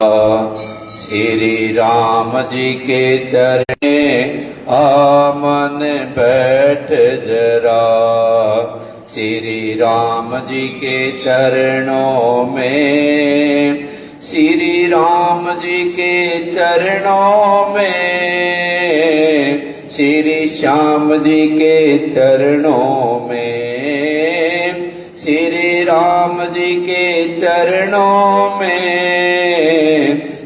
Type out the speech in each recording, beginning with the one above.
श्री राम जी के चरणे आमन बैठ जरा। श्री राम जी के चरणों में, श्री राम जी के चरणों में, श्री श्याम जी के चरणों में, श्री राम जी के चरणों में,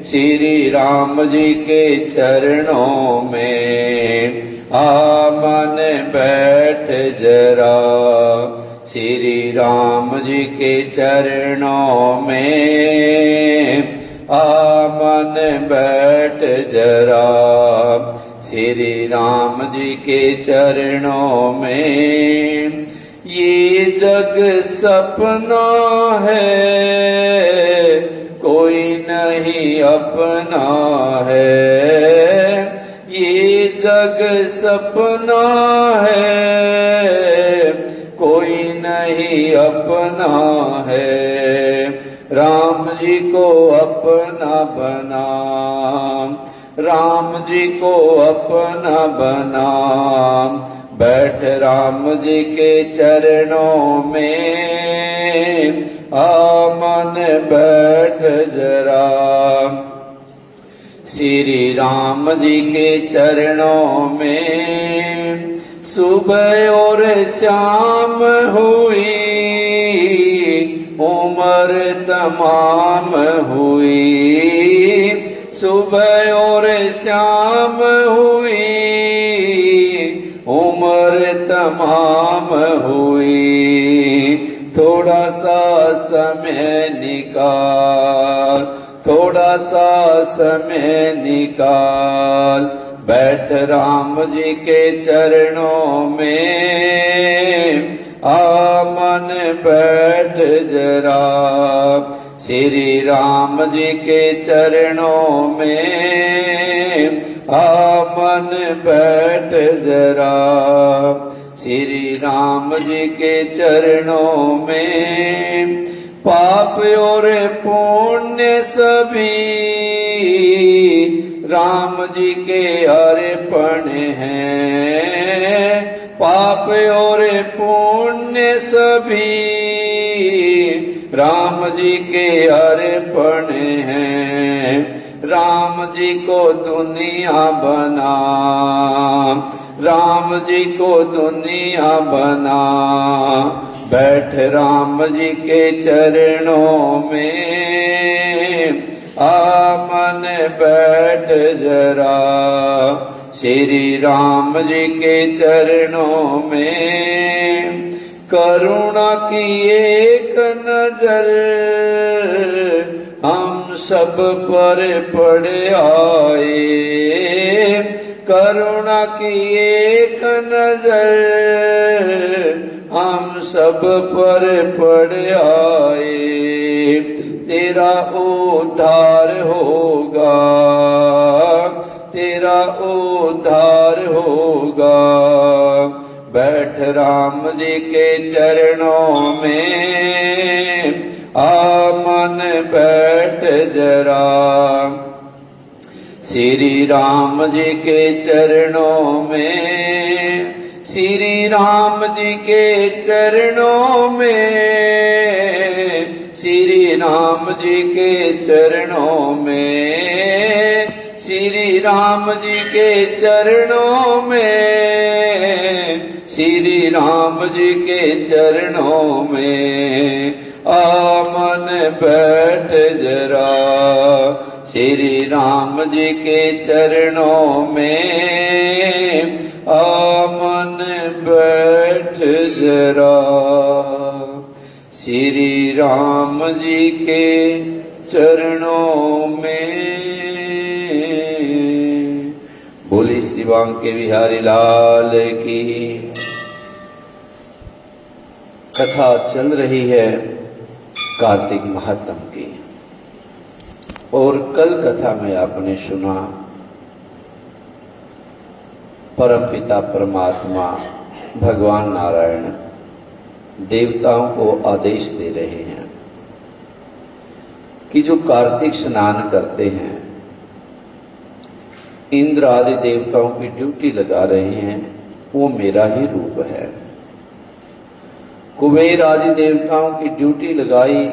श्री राम जी के चरणों में आमन बैठ जरा। श्री राम जी के चरणों में आमन बैठ जरा। श्री राम जी के चरणों में ये जग सपना है, कोई नहीं अपना है। ये जग सपना है, कोई नहीं अपना है। राम जी को अपना बना, राम जी को अपना बना। बैठ राम जी के चरणों में आमन बैठ जरा। श्री राम जी के चरणों में सुबह और शाम हुई, उम्र तमाम हुई। सुबह और शाम हुई, उम्र तमाम हुई। थोड़ा सा समय निकाल, थोड़ा सा समय निकाल। बैठ राम जी के चरणों में आमन बैठ जरा। श्री राम जी के चरणों में आमन बैठ जरा। श्री राम जी के चरणों में पाप और पुण्य सभी राम जी के अर्पण हैं। पाप और पुण्य सभी राम जी के अर्पण हैं। राम जी को दुनिया बना, राम जी को दुनिया बना। बैठ राम जी के चरणों में आमन बैठ जरा। श्री राम जी के चरणों में करुणा की एक नजर हम सब पर पड़ आए। करुणा की एक नजर हम सब पर पड़ आए। तेरा उद्धार होगा, तेरा उद्धार होगा। बैठ राम जी के चरणों में आमन बैठ जरा। श्री राम जी के चरणों में, श्री राम जी के चरणों में, श्री राम जी के चरणों में, श्री राम जी के चरणों में, श्री राम जी के चरणों में आमन बैठ जरा। श्री राम जी के चरणों में आमन बैठ जरा। श्री राम जी के चरणों में। बोली श्री बांके बिहारी लाल की। कथा चल रही है कार्तिक महात्म की, और कल कथा में आपने सुना परमपिता परमात्मा भगवान नारायण देवताओं को आदेश दे रहे हैं कि जो कार्तिक स्नान करते हैं, इंद्र आदि देवताओं की ड्यूटी लगा रहे हैं, वो मेरा ही रूप है। कुबेर आदि देवताओं की ड्यूटी लगाई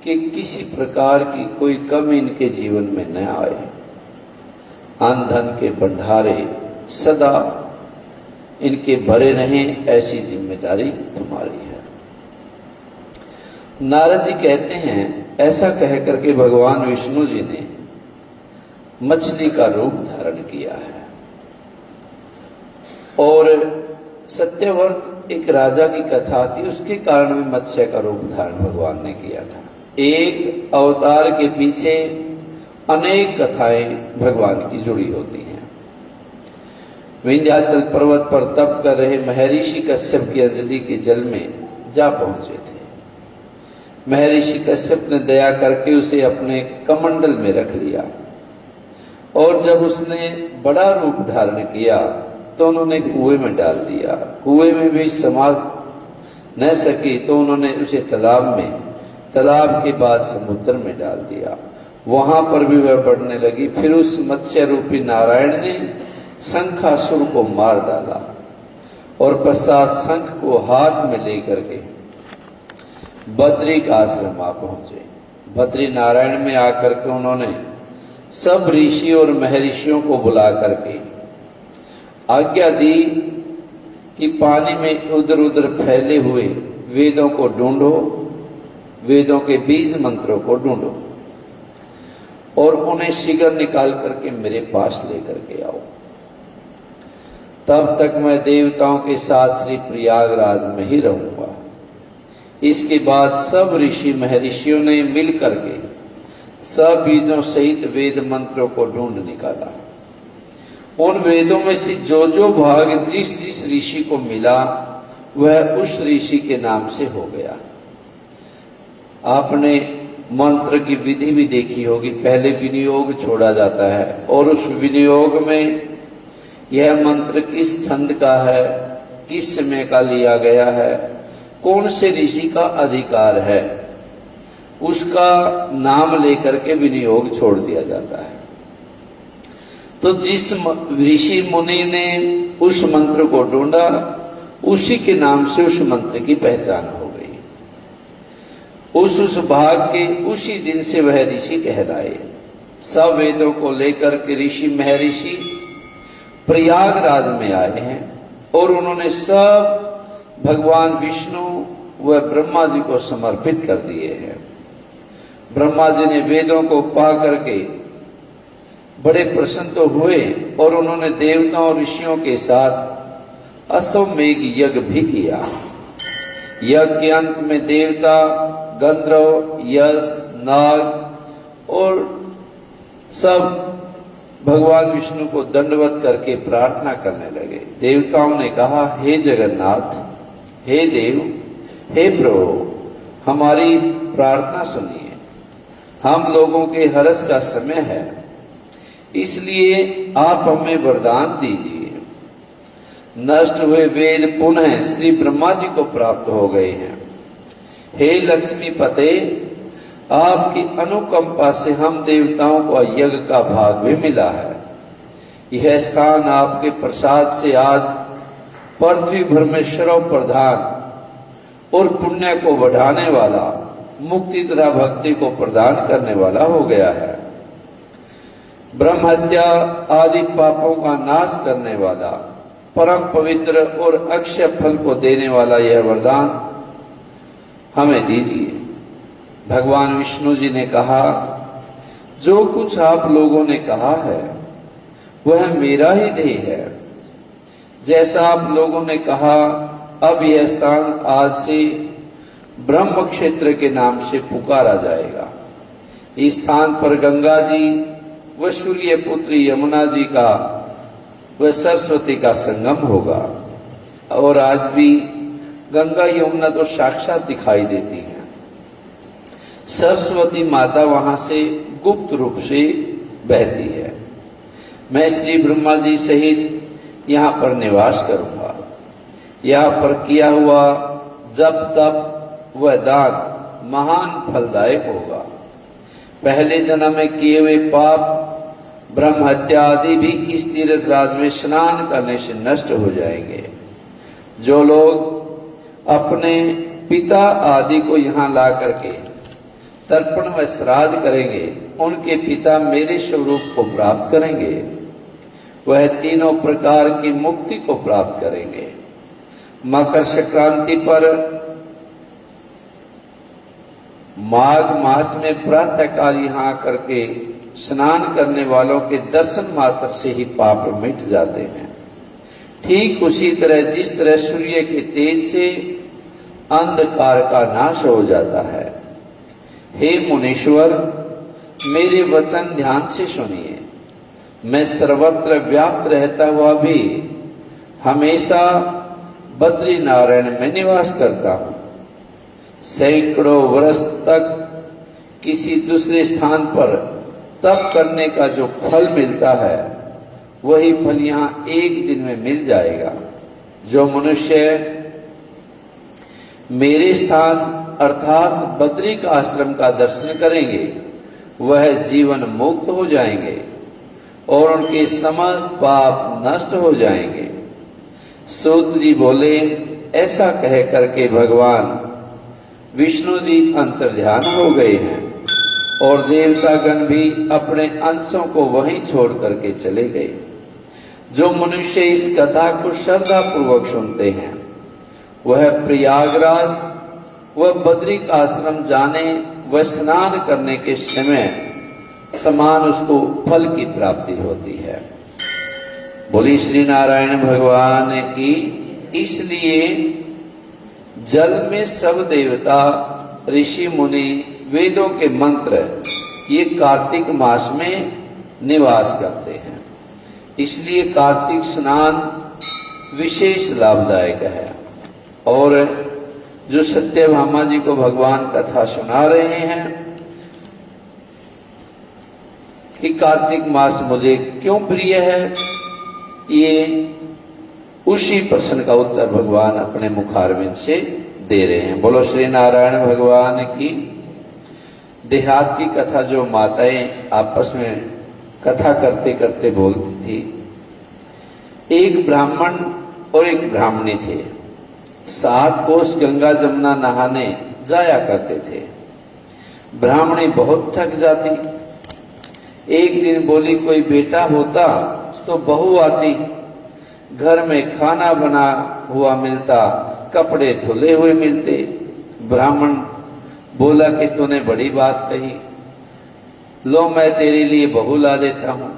कि किसी प्रकार की कोई कमी इनके जीवन में न आए। अन्न धन के भंडारे सदा इनके भरे रहें, ऐसी जिम्मेदारी तुम्हारी है। नारद जी कहते हैं, ऐसा कह करके भगवान विष्णु जी ने मछली का रूप धारण किया है। और सत्यव्रत एक राजा की कथा थी, उसके कारण भी मत्स्य का रूप धारण भगवान ने किया था। एक अवतार के पीछे अनेक कथाएं भगवान की जुड़ी होती हैं। विंध्याचल पर्वत पर तप कर रहे महर्षि कश्यप की अंजलि के जल में जा पहुंचे थे। महर्षि कश्यप ने दया करके उसे अपने कमंडल में रख लिया, और जब उसने बड़ा रूप धारण किया तो उन्होंने कुएं में डाल दिया। कुएं में भी समा न सकी तो उन्होंने उसे तालाब में, तालाब के बाद समुद्र में डाल दिया। वहां पर भी वह बढ़ने लगी। फिर उस मत्स्य रूपी नारायण ने शंखासुर को मार डाला और पश्चात शंख को हाथ में लेकर के बद्री का आश्रम आ पहुंचे। बद्री नारायण में आकर के उन्होंने सब ऋषि और महर्षियों को बुला करके आज्ञा दी कि पानी में उधर उधर फैले हुए वेदों को ढूंढो, वेदों के बीज मंत्रों को ढूंढो और उन्हें शीघ्र निकाल करके मेरे पास लेकर के आओ। तब तक मैं देवताओं के साथ श्री प्रयागराज में ही रहूंगा। इसके बाद सब ऋषि महर्षियों ने मिल करके सब बीजों सहित वेद मंत्रों को ढूंढ निकाला। उन वेदों में से जो जो भाग जिस जिस ऋषि को मिला वह उस ऋषि के नाम से हो गया। आपने मंत्र की विधि भी देखी होगी। पहले विनियोग छोड़ा जाता है और उस विनियोग में यह मंत्र किस छंद का है, किस समय का लिया गया है, कौन से ऋषि का अधिकार है, उसका नाम लेकर के विनियोग छोड़ दिया जाता है। तो जिस ऋषि मुनि ने उस मंत्र को ढूंढा उसी के नाम से उस मंत्र की पहचान हो गई। उस भाग के उसी दिन से वह ऋषि कहलाए। सब वेदों को लेकर के ऋषि महर्षि प्रयागराज में आए हैं और उन्होंने सब भगवान विष्णु व ब्रह्मा जी को समर्पित कर दिए हैं। ब्रह्मा जी ने वेदों को पा करके बड़े प्रसन्न तो हुए और उन्होंने देवताओं और ऋषियों के साथ अश्वमेघ यज्ञ भी किया। यज्ञ के अंत में देवता, गंधर्व, यश, नाग और सब भगवान विष्णु को दंडवत करके प्रार्थना करने लगे। देवताओं ने कहा, हे जगन्नाथ, हे देव, हे प्रभु, हमारी प्रार्थना सुनिए। हम लोगों के हर्ष का समय है, इसलिए आप हमें वरदान दीजिए। नष्ट हुए वेद पुनः श्री ब्रह्मा जी को प्राप्त हो गए हैं। हे लक्ष्मी पते, आपकी अनुकंपा से हम देवताओं को यज्ञ का भाग भी मिला है। यह स्थान आपके प्रसाद से आज पृथ्वी भर में सर्व प्रधान और पुण्य को बढ़ाने वाला, मुक्ति तथा भक्ति को प्रदान करने वाला हो गया है। ब्रह्म हत्या आदि पापों का नाश करने वाला, परम पवित्र और अक्षय फल को देने वाला यह वरदान हमें दीजिए। भगवान विष्णु जी ने कहा, जो कुछ आप लोगों ने कहा है वह मेरा ही ध्येय है। जैसा आप लोगों ने कहा, अब यह स्थान आज से ब्रह्म क्षेत्र के नाम से पुकारा जाएगा। इस स्थान पर गंगा जी व सूर्य पुत्री यमुना जी का व सरस्वती का संगम होगा। और आज भी गंगा यमुना तो साक्षात दिखाई देती हैं। सरस्वती माता वहां से गुप्त रूप से बहती है। मैं श्री ब्रह्मा जी सहित यहाँ पर निवास करूंगा। यहाँ पर किया हुआ जप तप व दान महान फलदायक होगा। पहले जन्म में किए हुए पाप, ब्रह्म हत्या आदि भी इस तीर्थ राज में स्नान करने से नष्ट हो जाएंगे। जो लोग अपने पिता आदि को यहाँ ला करके तर्पण व श्राद्ध करेंगे, उनके पिता मेरे स्वरूप को प्राप्त करेंगे। वह तीनों प्रकार की मुक्ति को प्राप्त करेंगे। मकर संक्रांति पर माघ मास में प्रातः काल यहाँ आकर के स्नान करने वालों के दर्शन मात्र से ही पाप मिट जाते हैं। ठीक उसी तरह जिस तरह सूर्य के तेज से अंधकार का नाश हो जाता है। हे मुनीश्वर, मेरे वचन ध्यान से सुनिए। मैं सर्वत्र व्याप्त रहता हुआ भी हमेशा बद्री नारायण में निवास करता हूं। सैकड़ों वर्ष तक किसी दूसरे स्थान पर तप करने का जो फल मिलता है, वही फल यहां एक दिन में मिल जाएगा। जो मनुष्य मेरे स्थान अर्थात बद्री का आश्रम का दर्शन करेंगे, वह जीवन मुक्त हो जाएंगे और उनके समस्त पाप नष्ट हो जाएंगे। सूत जी बोले, ऐसा कह करके भगवान विष्णु जी अंतर्ध्यान हो गए हैं और देवतागण भी अपने अंशों को वहीं छोड़ करके चले गए। जो मनुष्य इस कथा को श्रद्धा पूर्वक सुनते हैं, वह प्रयागराज व बद्री का आश्रम जाने व स्नान करने के समय समान उसको फल की प्राप्ति होती है। बोली श्री नारायण भगवान की। इसलिए जल में सब देवता, ऋषि मुनि, वेदों के मंत्र ये कार्तिक मास में निवास करते हैं। इसलिए कार्तिक स्नान विशेष लाभदायक है। और जो सत्यभामा जी को भगवान कथा सुना रहे हैं कि कार्तिक मास मुझे क्यों प्रिय है, ये उसी प्रश्न का उत्तर भगवान अपने मुखारविंद से दे रहे हैं। बोलो श्री नारायण भगवान की। देहात की कथा जो माताएं आपस में कथा करते करते बोलती थी। एक ब्राह्मण और एक ब्राह्मणी थे। 7 कोस गंगा जमुना नहाने जाया करते थे। ब्राह्मणी बहुत थक जाती। एक दिन बोली, कोई बेटा होता तो बहू आती, घर में खाना बना हुआ मिलता, कपड़े धुले हुए मिलते। ब्राह्मण बोला कि तूने बड़ी बात कही, लो मैं तेरे लिए बहू ला देता हूं।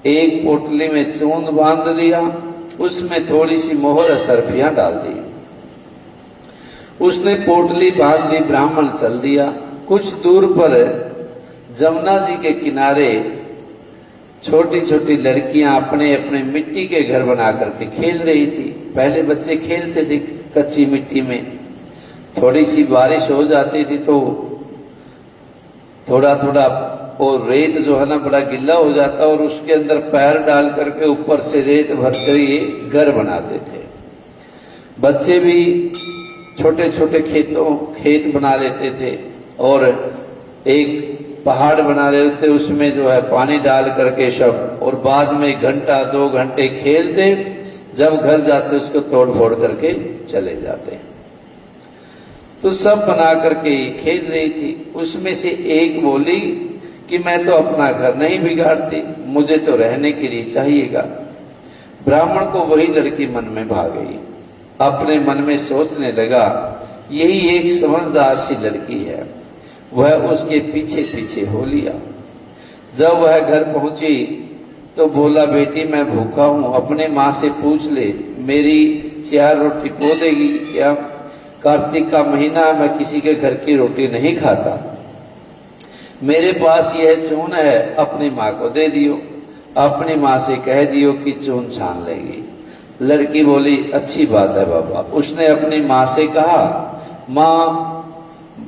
एक पोटली में चूंद बांध लिया, उसमें थोड़ी सी मोहर असरफियां डाल दी। उसने पोटली बांध दी, ब्राह्मण चल दिया। कुछ दूर पर जमुना जी के किनारे छोटी छोटी लड़कियां अपने अपने मिट्टी के घर बना करके खेल रही थी। पहले बच्चे खेलते थे कच्ची मिट्टी में। थोड़ी सी बारिश हो जाती थी तो थोड़ा थोड़ा और रेत जो है ना बड़ा गिल्ला हो जाता और उसके अंदर पैर डाल करके ऊपर से रेत भर कर ये घर बनाते थे। बच्चे भी छोटे छोटे खेत बना लेते थे और एक पहाड़ बना लेते थे, उसमें जो है पानी डाल करके सब, और बाद में 1 घंटा 2 घंटे खेलते, जब घर जाते उसको तोड़ फोड़ करके चले जाते। तो सब बना करके खेल रही थी। उसमें से एक बोली कि मैं तो अपना घर नहीं बिगाड़ती, मुझे तो रहने के लिए चाहिएगा। ब्राह्मण को वही लड़की मन में भा गई। अपने मन में सोचने लगा, यही एक समझदार सी लड़की है। वह उसके पीछे पीछे हो लिया। जब वह घर पहुंची तो बोला, बेटी मैं भूखा हूं, अपने माँ से पूछ ले, मेरी 4 रोटी पो देगी क्या? कार्तिक का महीना, मैं किसी के घर की रोटी नहीं खाता। मेरे पास यह चून है, अपनी माँ को दे दियो। अपनी माँ से कह दियो कि चून छान लेगी। लड़की बोली, अच्छी बात है बाबा। उसने अपनी माँ से कहा, माँ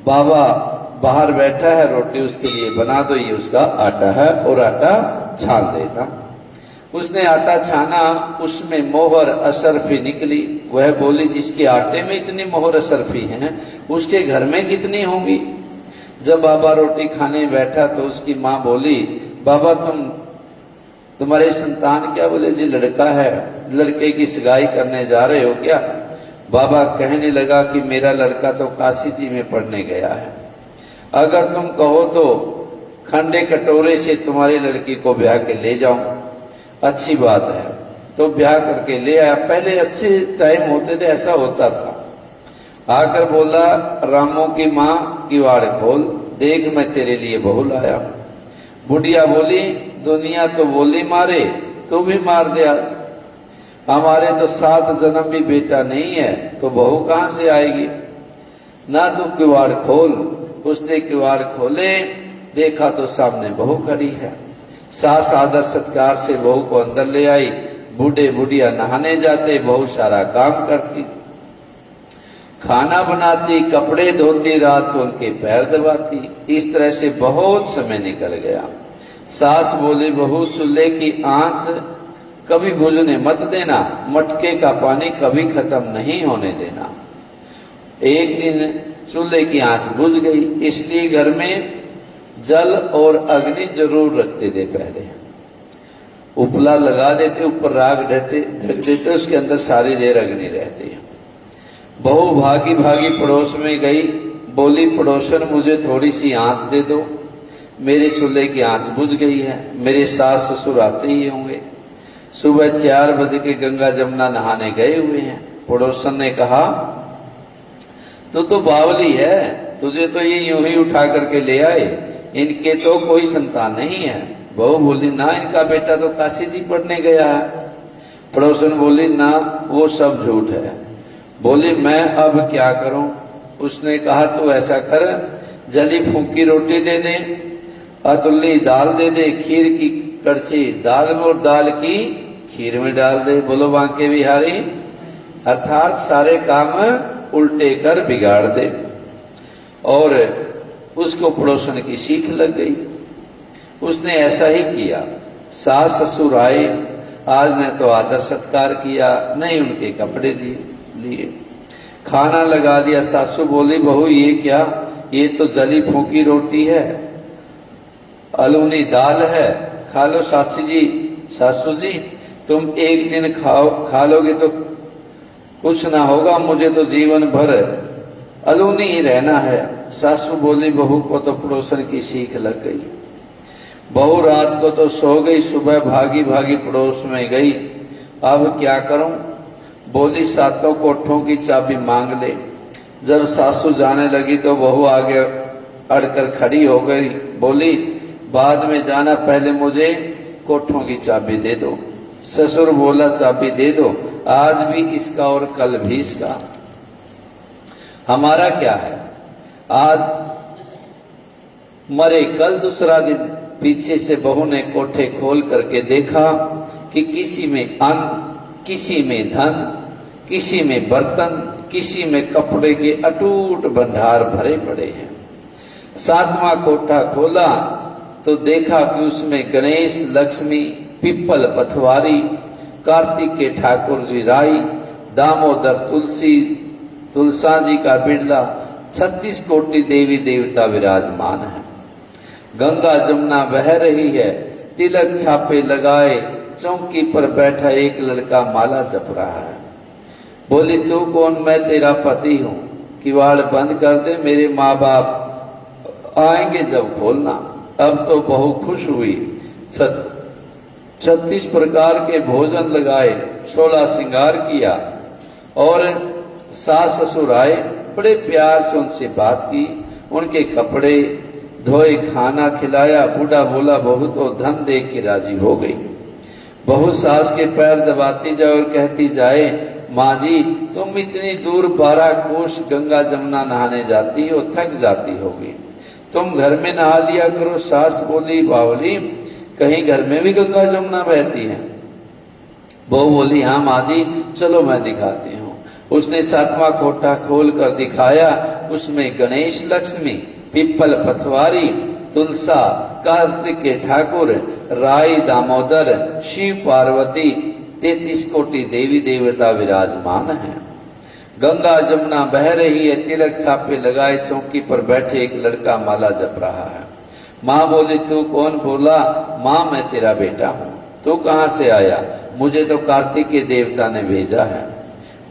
बाबा बाहर बैठा है, रोटी उसके लिए बना दो, ये उसका आटा है और आटा छान देना। उसने आटा छाना, उसमें मोहर असरफी निकली। वह बोली, जिसके आटे में इतनी मोहर असरफी है उसके घर में कितनी होंगी? जब बाबा रोटी खाने बैठा तो उसकी माँ बोली, बाबा तुम्हारे संतान क्या? बोले जी लड़का है, लड़के की सगाई करने जा रहे हो क्या? बाबा कहने लगा कि मेरा लड़का तो काशी जी में पढ़ने गया है, अगर तुम कहो तो खंडे कटोरे से तुम्हारी लड़की को ब्याह के ले जाऊं। अच्छी बात है, तो ब्याह करके ले आया। पहले अच्छे टाइम होते थे, ऐसा होता था। आकर बोला, रामों की माँ किवाड़ खोल, देख मैं तेरे लिए बहू लाया। बुढ़िया बोली, दुनिया तो बोली मारे, तू भी मार दे आज। हमारे तो 7 जन्म भी बेटा नहीं है, तो बहू कहां से आएगी? ना तू किवाड़ खोल। उसने किवाड़ खोले, देखा तो सामने बहू खड़ी है। सास आदर सत्कार से बहू को अंदर ले आई। बूढ़े बुढ़िया नहाने जाते, बहू सारा काम करती, खाना बनाती, कपड़े धोती, रात को उनके पैर दबाती। इस तरह से बहुत समय निकल गया। सास बोली, बहू चूल्हे की आंच कभी बुझने मत देना, मटके का पानी कभी खत्म नहीं होने देना। एक दिन चूल्हे की आंच बुझ गई, इसलिए घर में जल और अग्नि जरूर रखते थे। पहले उपला लगा देते, ऊपर राख ढक देते, उसके अंदर सारी देर अग्नि रहती है। बहू भागी भागी पड़ोस में गई, बोली, पड़ोसन मुझे थोड़ी सी आंच दे दो, मेरे चूल्हे की आंच बुझ गई है। मेरे सास ससुर आते ही होंगे। सुबह 4 बजे के गंगा जमुना नहाने गए हुए हैं। पड़ोसन ने कहा, तू तो बावली है, तुझे तो ये यूं ही उठा करके ले आए, इनके तो कोई संतान नहीं है। बहू बोली, ना इनका बेटा तो काशी जी पढ़ने गया है। पड़ोसन बोली, ना वो सब झूठ है। बोली, मैं अब क्या करूं? उसने कहा, तू ऐसा कर, जली फूकी रोटी दे दे, अतुल्ली दाल दे दे, खीर की कड़छी दाल में और दाल की खीर में डाल दे। बोलो बांके बिहारी, अर्थात सारे काम उल्टे कर बिगाड़ दे। और उसको पड़ोसन की सीख लग गई। उसने ऐसा ही किया। सास ससुर आए, आज ने तो आदर सत्कार किया, नहीं उनके कपड़े लिए, खाना लगा दिया। सासू बोली, बहू ये क्या? ये तो जली फूकी रोटी है, अलूनी दाल है, खा लो सासू जी, तुम एक दिन खा लोगे तो कुछ ना होगा, मुझे तो जीवन भर अलूनी ही रहना है। सासू बोली, बहू को तो पड़ोसन की सीख लग गई। बहू रात को तो सो गई, सुबह भागी भागी पड़ोस में गई, अब क्या करूं? बोली, 7 कोठों की चाबी मांग ले। जब सासू जाने लगी तो बहू आगे अड़कर खड़ी हो गई। बोली, बाद में जाना, पहले मुझे कोठों की चाबी दे दो। ससुर बोला, चाबी दे दो, आज भी इसका और कल भी इसका, हमारा क्या है? आज मरे कल दूसरा दिन। पीछे से बहू ने कोठे खोल करके देखा कि किसी में अन्न, किसी में धन, किसी में बर्तन, किसी में कपड़े के अटूट भंडार भरे पड़े हैं। 7वां कोठा खोला तो देखा कि उसमें गणेश, लक्ष्मी, पिप्पल पथवारी, कार्तिक के ठाकुर जी राई, दामोदर तुलसा जी का बिड़ला, 36 कोटि देवी देवता विराजमान है। गंगा जमुना बह रही है, तिलक छापे लगाए चौकी पर बैठा एक लड़का माला जप रहा है। बोली, तू कौन? मैं तेरा पति हूं, किवाड़ बंद कर दे, मेरे माँ बाप आएंगे जब खोलना। अब तो बहू खुश हुई, 36 प्रकार के भोजन लगाए, 16 श्रृंगार किया और सास ससुर आए, बड़े प्यार से उनसे बात की, उनके कपड़े धोए, खाना खिलाया। बूढ़ा बोला, बहू तो धन देख के राजी हो गई। बहू सास के पैर दबाती जाए और कहती जाए, माँ जी तुम इतनी दूर 12 कोस गंगा जमुना नहाने जाती हो, थक जाती होगी, तुम घर में नहा लिया करो। सास बोली, बावली कहीं घर में भी गंगा जमुना बहती है? बहू बोली, हाँ माँ जी, चलो मैं दिखाती हूँ। उसने 7वां कोठा खोल कर दिखाया, उसमें गणेश, लक्ष्मी, पिप्पल पथवारी, तुलसा, कार्तिक के ठाकुर, राई, दामोदर, शिव, पार्वती, 33 कोटि देवी देवता विराजमान हैं। गंगा जमुना बह रही है, तिलक छापे लगाए चौकी पर बैठे एक लड़का माला जप रहा है। माँ बोली, तू कौन? बोला, माँ मैं तेरा बेटा हूँ। तू कहाँ से आया? मुझे तो कार्तिक के देवता ने भेजा है।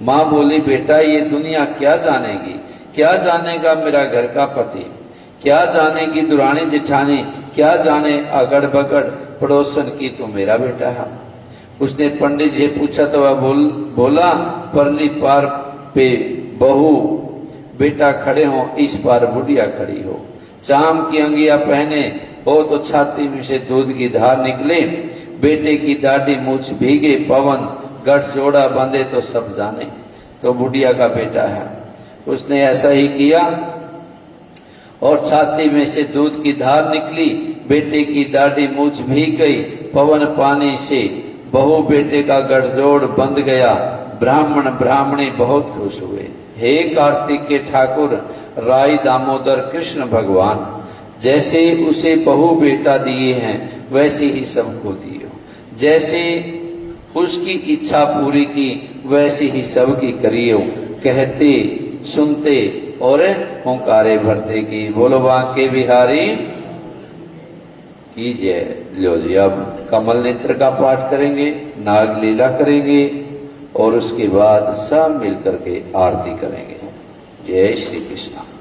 माँ बोली, बेटा ये दुनिया क्या जानेगी, क्या जानेगा मेरा घर का पति, क्या जानेगी दुरानी जेठानी, क्या जाने अगड़ बगड़ पड़ोसन की तू मेरा बेटा है। उसने पंडित जी पूछा तो वह बोला, परली पार पे बहू बेटा खड़े हो, इस पार बुढ़िया खड़ी हो। चाम की अंगिया पहने हो तो छाती में से दूध की धार निकले, बेटे की दाढ़ी मूछ भीगे पवन गठजोड़ा बांधे तो सब जाने। तो बुढ़िया का बेटा है। उसने ऐसा ही किया और छाती में से दूध की धार निकली, बेटे की दाढ़ी मूछ भीग गई, पवन पानी से बहू बेटे का गठजोड़ बंध गया। ब्राह्मण ब्राह्मणी बहुत खुश हुए। हे कार्तिक के ठाकुर राय दामोदर कृष्ण भगवान, जैसे उसे बहू बेटा दिए हैं वैसे ही सबको दियो, जैसे उसकी इच्छा पूरी की वैसे ही सबकी करियो। कहते सुनते और हुंकारे भरते की। बोलो बांके बिहारी की जय। लो जी, अब कमल नेत्र का पाठ करेंगे, नाग लीला करेंगे और उसके बाद सब मिलकर के आरती करेंगे। जय श्री कृष्ण।